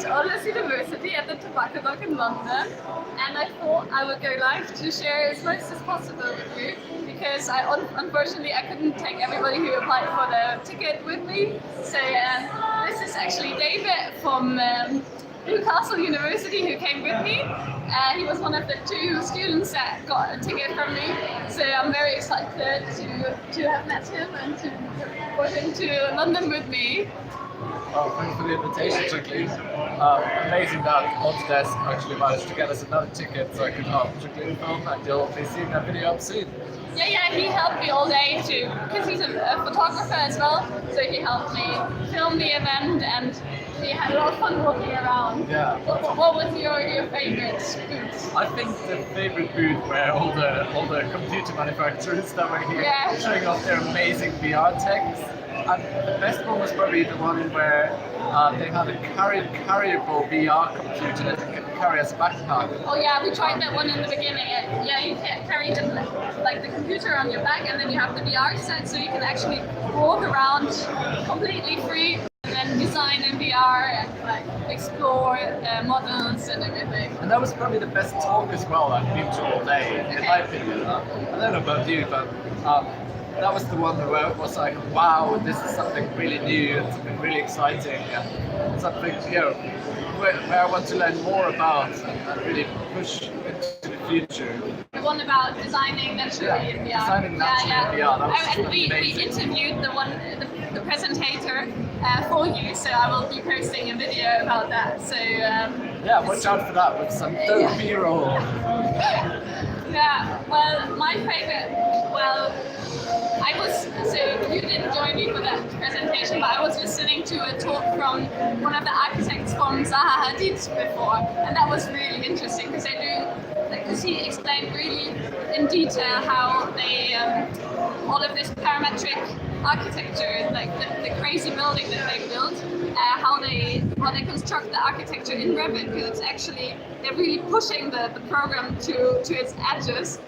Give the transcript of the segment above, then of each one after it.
at Autodesk University at the Tobacco Dock in London, and I thought I would go live to share as much as possible with you, because unfortunately I couldn't take everybody who applied for the ticket with me. So this is actually David from Newcastle University who came with me. He was one of the 2 students that got a ticket from me, so I'm very excited to have met him and for him to London with me. Well, thanks for the invitation, Jacqueline. Amazing that Autodesk actually managed to get us another ticket so I could help Jacqueline film, and you'll be seeing that video up soon. Yeah, he helped me all day too, because he's a photographer as well, so he helped me film the event, and we had a lot of fun walking around. Yeah. What was your favourite booth? I think the favourite booth were all the computer manufacturers that were here showing off their amazing VR techs. And the best one was probably the one where they had a carryable VR computer that you could carry as a backpack. Oh yeah, we tried that one in the beginning. Yeah, you can carry the computer on your back, and then you have the VR set, so you can actually walk around completely free and then design in VR and explore models and everything. And that was probably the best talk as well I've been to all day, in my opinion. I don't know about you, but that was the one where it was like, wow, this is something really new and something really exciting, and something, where I want to learn more about and really push into the future. The one about designing naturally in VR. Designing naturally in VR. That was truly amazing. We interviewed the presentator for you, so I will be posting a video about that. So watch out for that with some dope B-roll. Yeah, well, my favorite, so you didn't join me for that presentation, but I was listening to a talk from one of the architects from Zaha Hadid before, and that was really interesting, because he explained really in detail how they, all of this parametric architecture, like the crazy building that they built, how they construct the architecture in Revit, because it's actually, they're really pushing the program to its edges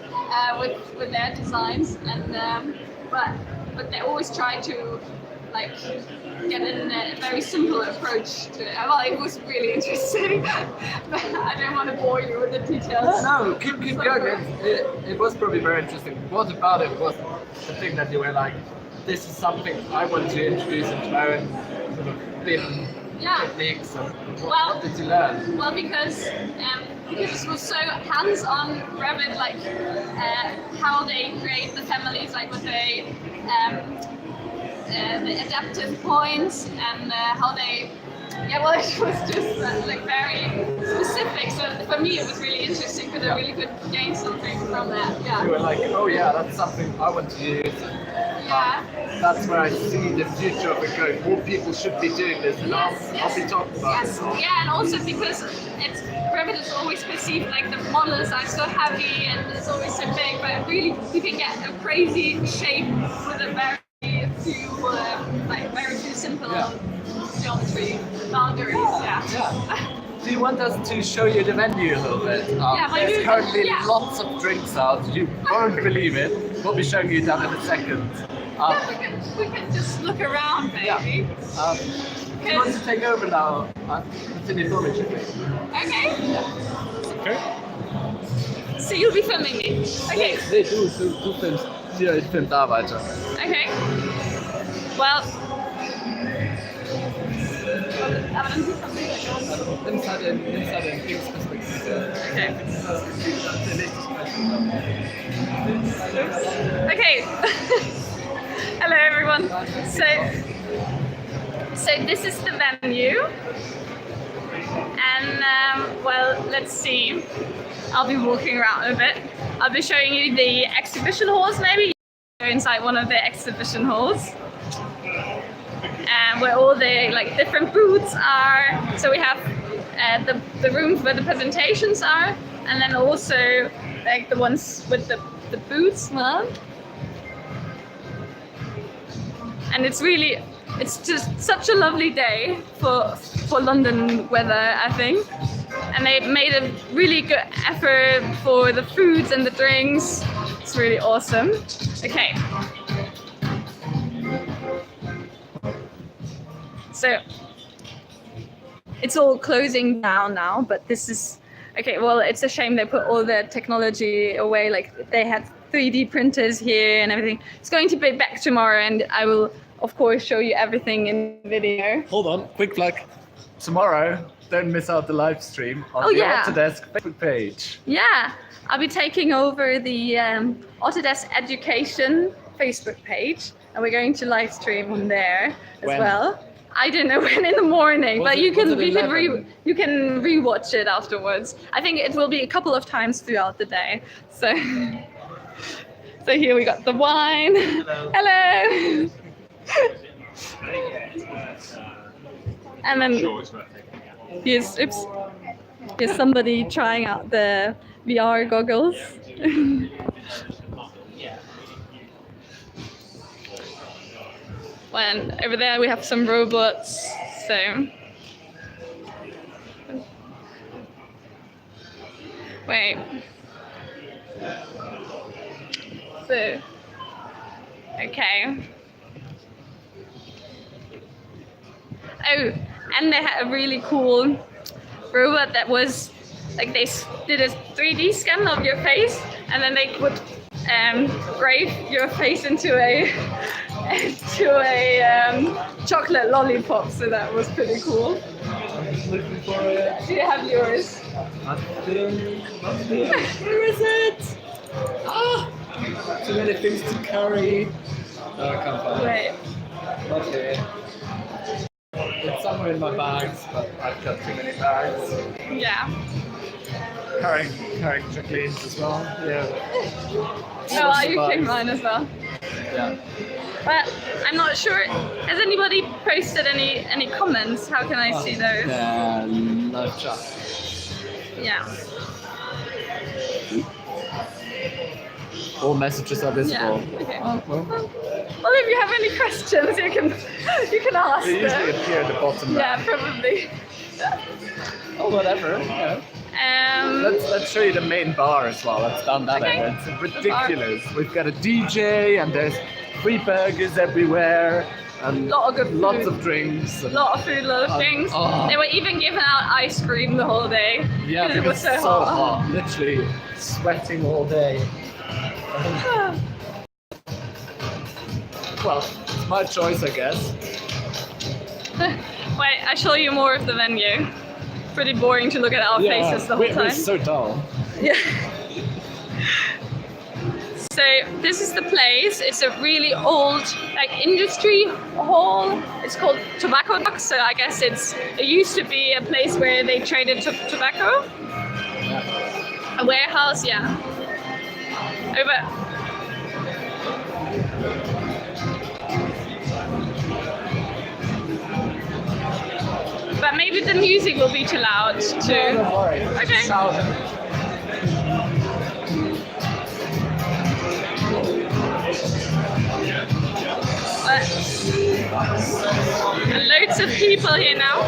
with their designs, and but they always try to get in a very simple approach to it. Well, it was really interesting, but I don't want to bore you with the details. No, keep going. It was probably very interesting. What about it was the thing that you were like, this is something I want to introduce into my own sort of BIM techniques. And what did you learn? Well, because it was so hands-on Revit, how they create the families, with the adaptive points, and how they. Yeah, well, it was just very specific. So for me, it was really interesting, because I really could gain something from that. Yeah. You were like, oh yeah, that's something I want to use. Yeah. That's where I see the future of it going. More people should be doing this, and I'll be talking about it. Yeah, and also because Revit is always perceived like the models are so heavy and it's always so big, but really you can get a crazy shape with a very few simple geometry boundaries. Yeah. Do you want us to show you the menu a little bit? There's currently lots of drinks out. You won't believe it. We'll be showing you that in a second. We can just look around, maybe. Do you want to take over now? Continue filming, Okay. Okay. So you'll be filming me? Okay. Nee, du filmst. Hier, ich film da weiter. Okay. Well. Aber dann sieht man mich. Also, nimmst halt den Linksperspektive. Okay. Okay. Hello everyone. So this is the venue, and let's see. I'll be walking around a bit. I'll be showing you the exhibition halls. Maybe go inside one of the exhibition halls, and where all the different booths are. So we have the rooms where the presentations are, and then also the ones with the booths. And it's just such a lovely day for London weather, I think. And they made a really good effort for the foods and the drinks. It's really awesome. Okay. So it's all closing down now, but this is okay. Well, it's a shame they put all the technology away. Like they had 3D printers here and everything. It's going to be back tomorrow, and I will of course show you everything in video. Hold on, quick plug. Tomorrow, don't miss out the live stream on the Autodesk Facebook page. Yeah, I'll be taking over the Autodesk Education Facebook page, and we're going to live stream on there as well. I don't know when in the morning, but you can rewatch it afterwards. I think it will be a couple of times throughout the day. So, so here we got the wine. Hello. And then here's somebody trying out the VR goggles. When over there we have some robots, so wait. So okay. Oh, and they had a really cool robot that was like they did a 3D scan of your face, and then they would grave your face into a chocolate lollipop. So that was pretty cool. I'm looking for it. Do you have yours? Where is it? Ah! Too many things to carry. Oh, I can't find Wait. it. Not here. It's somewhere in my bags, but I've got too many bags. Yeah. Carrying Jacqueline's as well. Yeah. No, you can mine as well. Yeah. But I'm not sure. Has anybody posted any comments? How can I see those? Yeah, no chat. Yeah. All messages are visible. Yeah. Okay. Oh, well. Well, if you have any questions, you can ask. They usually appear at the bottom. Yeah, probably. Oh, whatever. Yeah. Let's show you the main bar as well. Let's down that end. It's ridiculous. We've got a DJ and there's free burgers everywhere and lots of drinks. A lot of food, a lot of drinks. Oh. They were even giving out ice cream the whole day. Yeah, because it was so hot. Literally sweating all day. Well, it's my choice, I guess. Wait, I'll show you more of the venue. Pretty boring to look at our faces the whole time. We're so dull. Yeah. So this is the place. It's a really old industry hall. It's called Tobacco Dock. So I guess it used to be a place where they traded tobacco. Yeah. A warehouse, yeah. Over. But maybe the music will be too loud too. No, don't worry. Okay. And loads of people here now.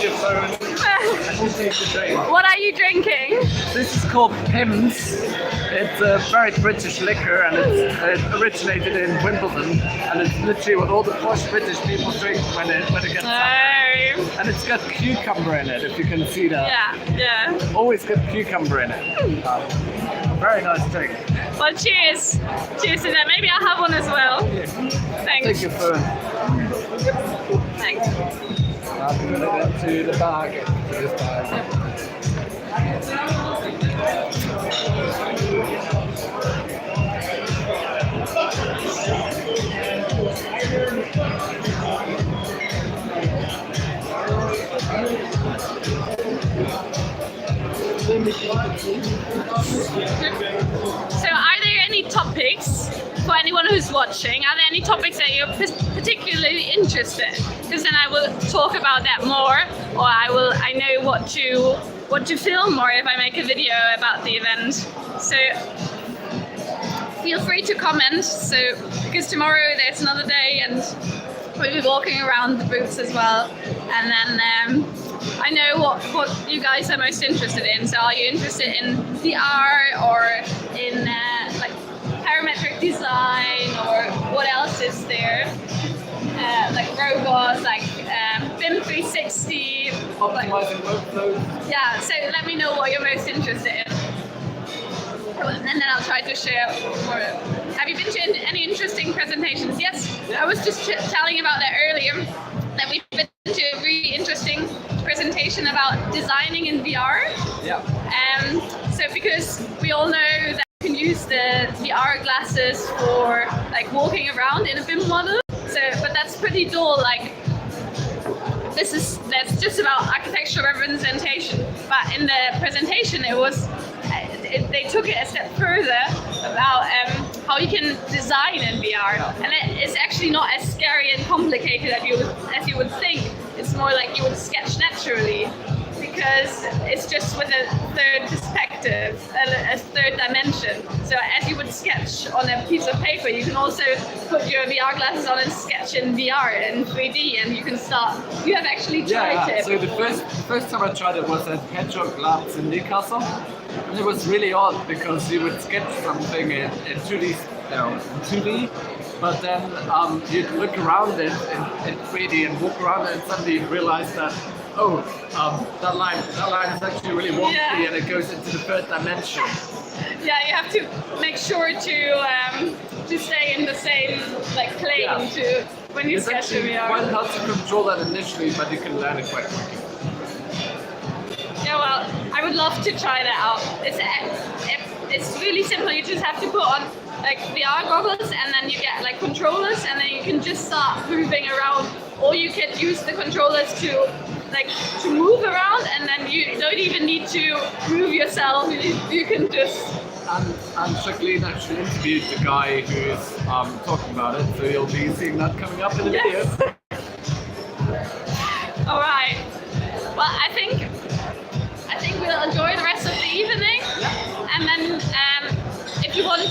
Your phone. What are you drinking? This is called Pimm's. It's a very British liquor, and it originated in Wimbledon, and it's literally what all the posh British people drink when it gets summer. And it's got cucumber in it, if you can see that. Yeah. Always got cucumber in it. Very nice drink. Well, cheers. Cheers to that. Maybe I'll have one as well. Yeah. Thanks. Take your phone. Thanks. I'm putting it into the bag, to this bag. So are there any topics for anyone who's watching? Are there any topics that you're particularly interested in? Because then I will talk about that more, or I know what to film, or if I make a video about the event. So feel free to comment. So because tomorrow there's another day, and we'll be walking around the booths as well. And then I know what you guys are most interested in. So are you interested in VR or in like parametric design, or what else is there? Like robots, like BIM 360. Optimizing workflows. Yeah, so let me know what you're most interested in. And then I'll try to share more. Have you been to any interesting presentations? Yes, I was just telling about that earlier, that we've been to a really interesting presentation about designing in VR. Yeah. So because we all know that you can use the VR glasses for like walking around in a BIM model. So, but that's pretty dull. Like that's just about architectural representation. But in the presentation, they took it a step further about how you can design in VR, and it's actually not as scary and complicated as you would think. It's more like you would sketch naturally, because it's just with a third perspective, a third dimension. So as you would sketch on a piece of paper, you can also put your VR glasses on and sketch in VR in 3D, and you can start. You have actually tried it. So the first time I tried it was at Hedgehog Labs in Newcastle, and it was really odd because you would sketch something in 2D, but then you'd look around it in 3D and walk around it, and suddenly you realize that that line is actually really wonky, and it goes into the third dimension. Yeah, you have to make sure to stay in the same like plane to when you sketch in VR. It's quite hard to control that initially, but you can learn it quite quickly. Yeah, well, I would love to try that out. It's really simple. You just have to put on like VR goggles, and then you get like controllers, and then you can just start moving around. Or you can use the controllers to move around, and then you don't even need to move yourself. You can just. And Jacqueline actually interviewed the guy who is talking about it, so you'll be seeing that coming up in the video. All right. Well, I think we'll enjoy the rest of the evening, and then if you want,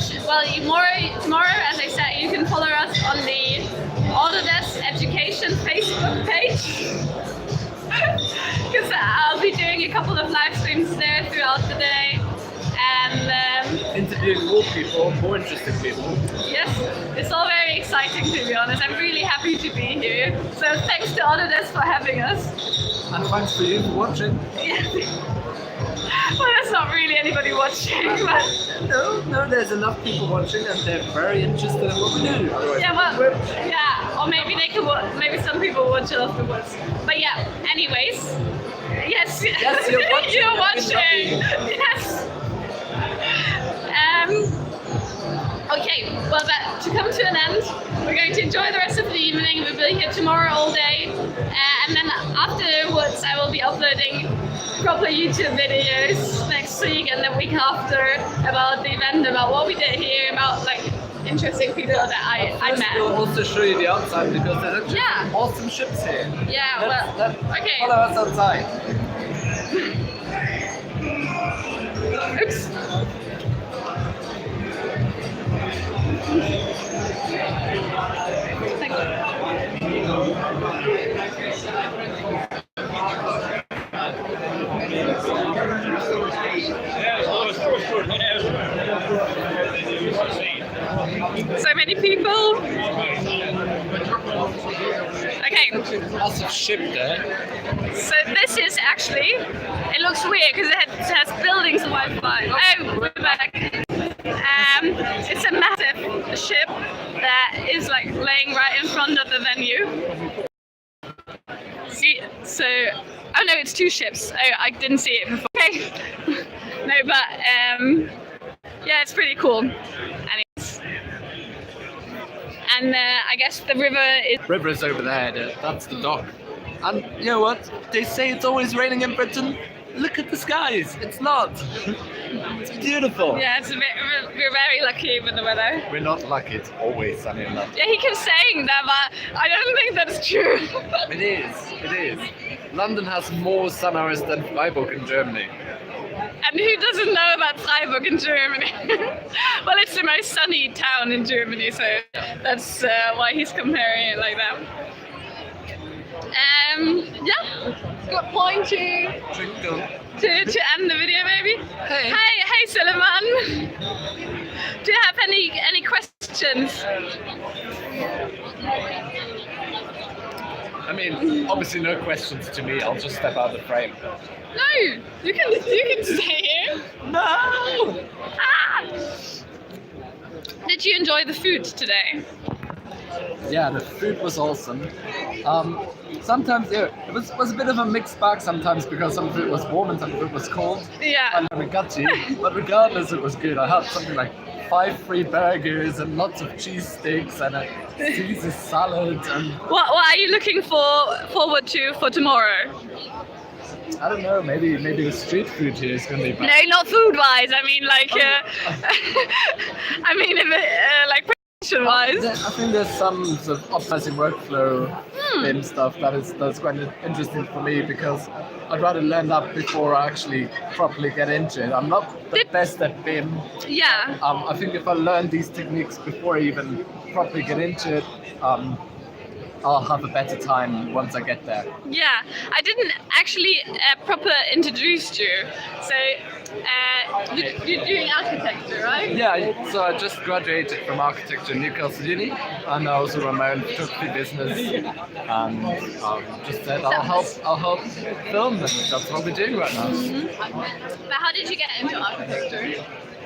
tomorrow, as I said, you can follow us on the Autodesk Education Facebook page, because I'll be doing a couple of live streams there throughout the day, and interviewing more interesting people. Yes, it's all very exciting, to be honest. I'm really happy to be here. So thanks to Autodesk for having us. And thanks for you for watching. Yeah. Well, there's not really anybody watching, but... No, there's enough people watching, and they're very interested in what we do. Yeah, well, yeah, or maybe they can. Maybe some people watch it afterwards. But yeah, anyways, yes, you're watching. You're watching. Yes. Okay, well, but to come to an end, we're going to enjoy the rest of the evening. We'll be here tomorrow all day, and then afterwards I will be uploading proper YouTube videos next week and the week after about the event, about what we did here, about like interesting people that I met. We'll also show you the outside, because there's actually awesome ships here. Yeah, okay. Follow us outside. Oops. Thank So many people. Okay. Massive ship there. So this is actually, it looks weird because it has buildings and Wi-Fi. Oh, we're back. It's a massive ship that is like laying right in front of the venue. See, so, oh no, it's two ships. Oh, I didn't see it before. Okay. No, but yeah, it's pretty cool. And I guess the river is over there. That's the dock. And you know what? They say it's always raining in Britain. Look at the skies. It's not. It's beautiful. Yeah, we're very lucky with the weather. We're not lucky. It's always sunny enough. Yeah, he keeps saying that, but I don't think that's true. It is. It is. London has more sun hours than Freiburg in Germany. And who doesn't know about Freiburg in Germany? Well, it's the most sunny town in Germany, so that's why he's comparing it like that. good point to end the video, maybe? Hey, Suleiman. Do you have any questions? I mean, obviously no questions to me. I'll just step out of the frame. No, you can stay here. No! Ah! Did you enjoy the food today? Yeah, the food was awesome. Sometimes it was a bit of a mixed bag sometimes because some food was warm and some food was cold. Yeah. And gutty, but regardless it was good. I had something like 5 free burgers and lots of cheese sticks and a Caesar salad and... What are you looking forward to for tomorrow? I don't know, maybe the street food here is going to be better. No, not food-wise. I mean, like, like presentation-wise. I think there's some sort of optimizing workflow BIM stuff that's quite interesting for me because I'd rather learn that before I actually properly get into it. I'm not the best at BIM. Yeah. I think if I learn these techniques before I even properly get into it, I'll have a better time once I get there. Yeah, I didn't actually proper introduce you. So you're doing architecture, right? Yeah, so I just graduated from architecture in Newcastle Uni, and I also run my own photography business. And just said I'll help film, and that's what we're doing right now. But how did you get into architecture?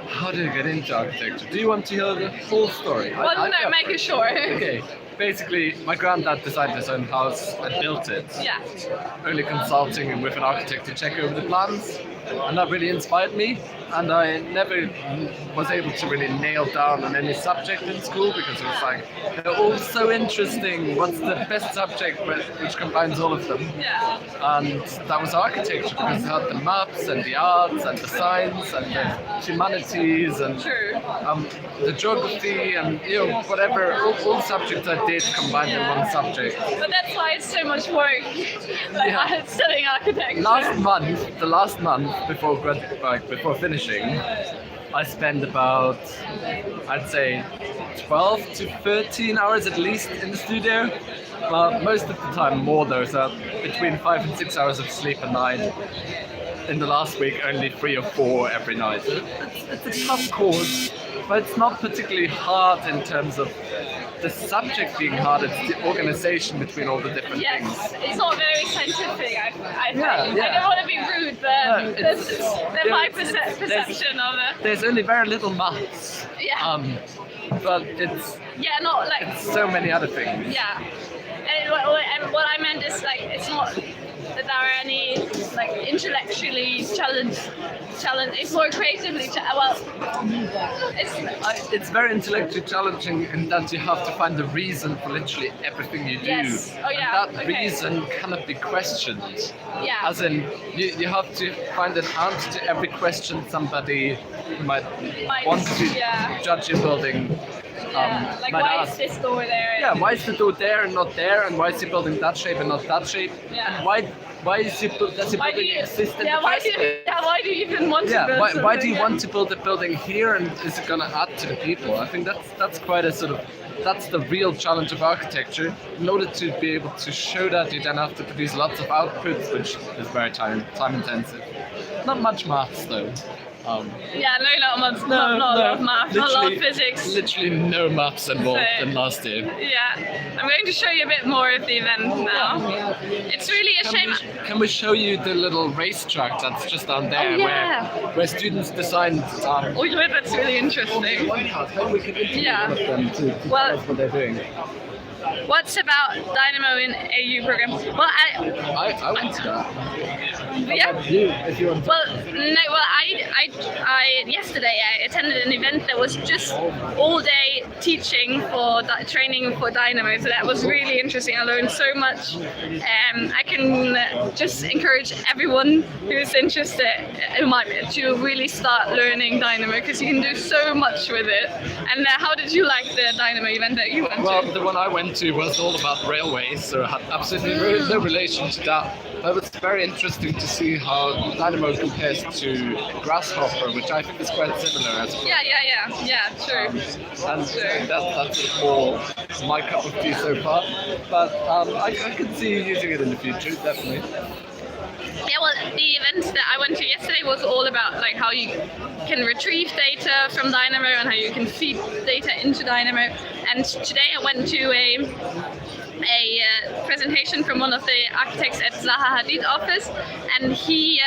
How did I get into architecture? Do you want to hear the whole story? Well, no, make it short. Okay. Basically, my granddad designed his own house and built it. Yeah. Only consulting with an architect to check over the plans, and that really inspired me. And I never was able to really nail down on any subject in school because it was like, they're all so interesting. What's the best subject which combines all of them? Yeah. And that was architecture because it had the maps and the arts and the science and the humanities and the geography and whatever, all subjects I did combined in one subject. But that's why it's so much work, studying architecture. The last month before finishing, I spent about, I'd say, 12 to 13 hours at least in the studio. Well, most of the time more though, so between 5 and 6 hours of sleep a night. In the last week, only 3 or 4 every night. It's a tough course, but it's not particularly hard in terms of the subject being hard, it's the organization between all the different things. It's not very scientific, I think. Yeah. I don't want to be rude, but my perception of it. There's only very little maths. Yeah. But it's so many other things. Yeah. And what I meant is like it's not that there are any like intellectually challenged. It's more creatively it's very intellectually challenging in that you have to find the reason for literally everything you do. Yes. Oh yeah. And that reason cannot be questioned. Yeah. As in, you have to find an answer to every question somebody might want to judge your building. Like why is this door there? Yeah, why is the door there and not there, and why is your building that shape and not that shape? Yeah. And why does your building exist in the why first do place? why do you even want to build something? Why do you want to build a building here, and is it going to add to the people? I think that's quite a sort of, that's the real challenge of architecture. In order to be able to show that, you then have to produce lots of outputs, which is very time intensive. Not much maths though. Not a lot of math, not a lot of physics. Literally no maths involved in last year. Yeah, I'm going to show you a bit more of the event now. It's really a shame. Can we show you the little racetrack that's just down there, where students designed? That's really interesting. Maybe we can interview one of them to tell us what they're doing. What's about Dynamo in AU program? Well, I want to go. Yeah. You, if you want to. I yesterday I attended an event that was just all day teaching for training for Dynamo, so that was really interesting. I learned so much. I can just encourage everyone who's interested to really start learning Dynamo because you can do so much with it. And how did you like the Dynamo event that you went to? Well, the one I went to was all about railways, so it had absolutely no relation to that. But it was very interesting to see how Dynamo compares to Grasshopper, which I think is quite similar as well. Yeah, true. And that's more my cup of tea so far. But I could see you using it in the future, definitely. Yeah, well, the event that I went to yesterday was all about like how you can retrieve data from Dynamo and how you can feed data into Dynamo. And today I went to a presentation from one of the architects at Zaha Hadid office, and he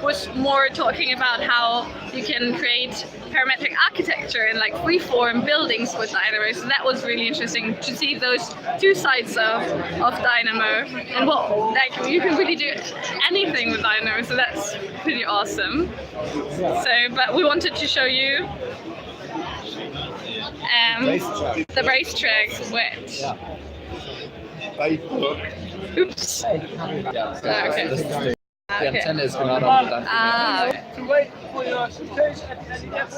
was more talking about how you can create parametric architecture and like freeform buildings with Dynamo. So that was really interesting to see those two sides of Dynamo, and what like you can really do anything with Dynamo. So that's pretty awesome. So, but we wanted to show you the racetrack, which. Oops. Yeah, so Okay. this is the Okay. antenna is going on the To wait for your stage at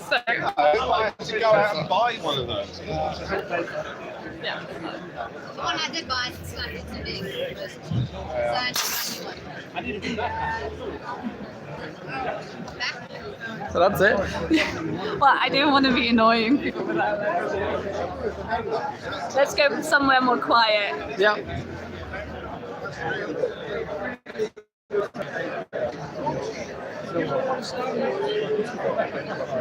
So, I have to go out and buy one of those. yeah. The one I did buy is like it's a big. Just so I need one. Back. So that's it. Well, I didn't want to be annoying people with that. Let's go somewhere more quiet. Yeah.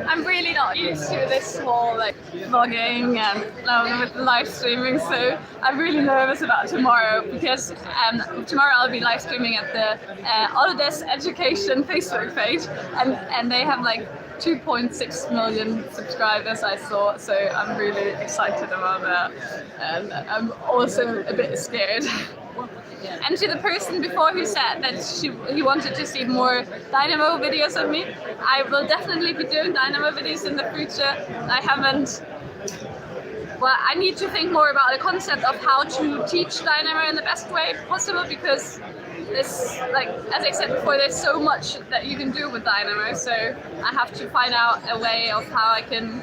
I'm really not used to this whole like vlogging and with live streaming, so I'm really nervous about tomorrow because tomorrow I'll be live streaming at the Autodesk Education Facebook page, and they have like 2.6 million subscribers, I saw, so I'm really excited about that, and I'm also a bit scared. And to the person before who said that he wanted to see more Dynamo videos of me, I will definitely be doing Dynamo videos in the future. I need to think more about the concept of how to teach Dynamo in the best way possible, because this, like as I said before, there's so much that you can do with Dynamo, so I have to find out a way of how I can,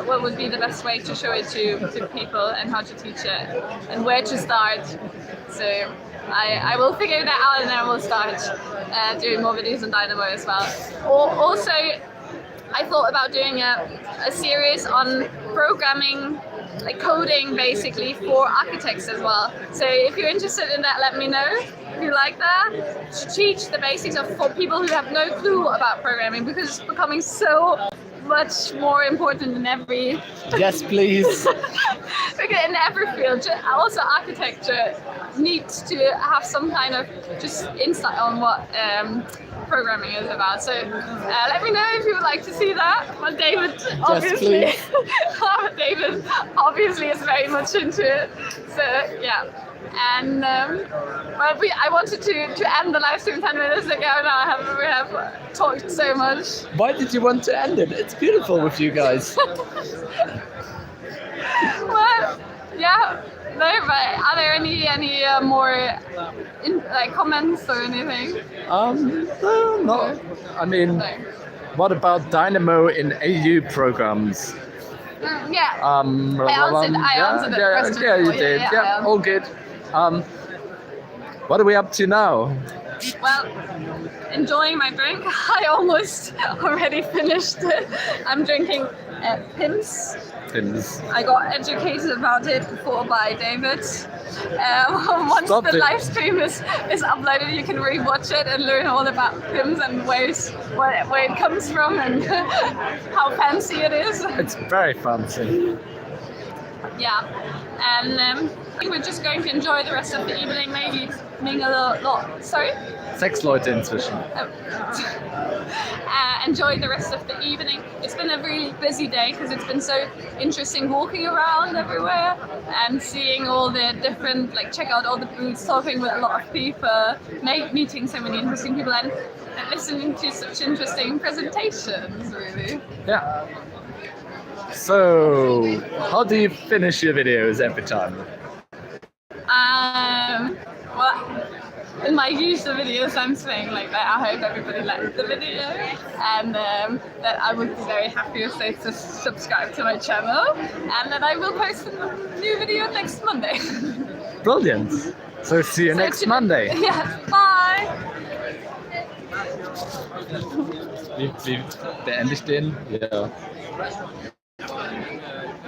what would be the best way to show it to people and how to teach it and where to start. So I will figure that out, and then I will start doing more videos on Dynamo as well. Also, I thought about doing a series on programming, like coding basically, for architects as well. So if you're interested in that, let me know. If you like that, to teach the basics for people who have no clue about programming, because it's becoming so much more important in every Yes, please. in every field. Also architecture needs to have some kind of just insight on what programming is about. So let me know if you would like to see that. Well, David obviously David obviously is very much into it. So yeah. And I wanted to end the live stream 10 minutes ago. Now we have talked so much. Why did you want to end it? It's beautiful with you guys. Well, yeah. No, but are there any more comments or anything? No. I mean, what about Dynamo in AU programs? Yeah. I answered the question. Yeah, you before. did. Yeah, Yeah, all good. What are we up to now? Well, enjoying my drink. I almost already finished it. I'm drinking Pims. I got educated about it before by David. Once the live stream is uploaded, you can rewatch it and learn all about Pims and where it comes from and how fancy it is. It's very fancy. Yeah, and I think we're just going to enjoy the rest of the evening, maybe mingle a lot. Sorry? 6 Leute inzwischen. Enjoy the rest of the evening. It's been a really busy day because it's been so interesting walking around everywhere and seeing all the different, check out all the booths, talking with a lot of people, meeting so many interesting people, and listening to such interesting presentations, really. Yeah. So, how do you finish your videos every time? Well, in my usual videos, I'm saying I hope everybody liked the video, and that I would be very happy if they subscribe to my channel, and that I will post a new video next Monday. Brilliant. So see you next Monday. Yeah, bye. Wie beende ich den? Ja.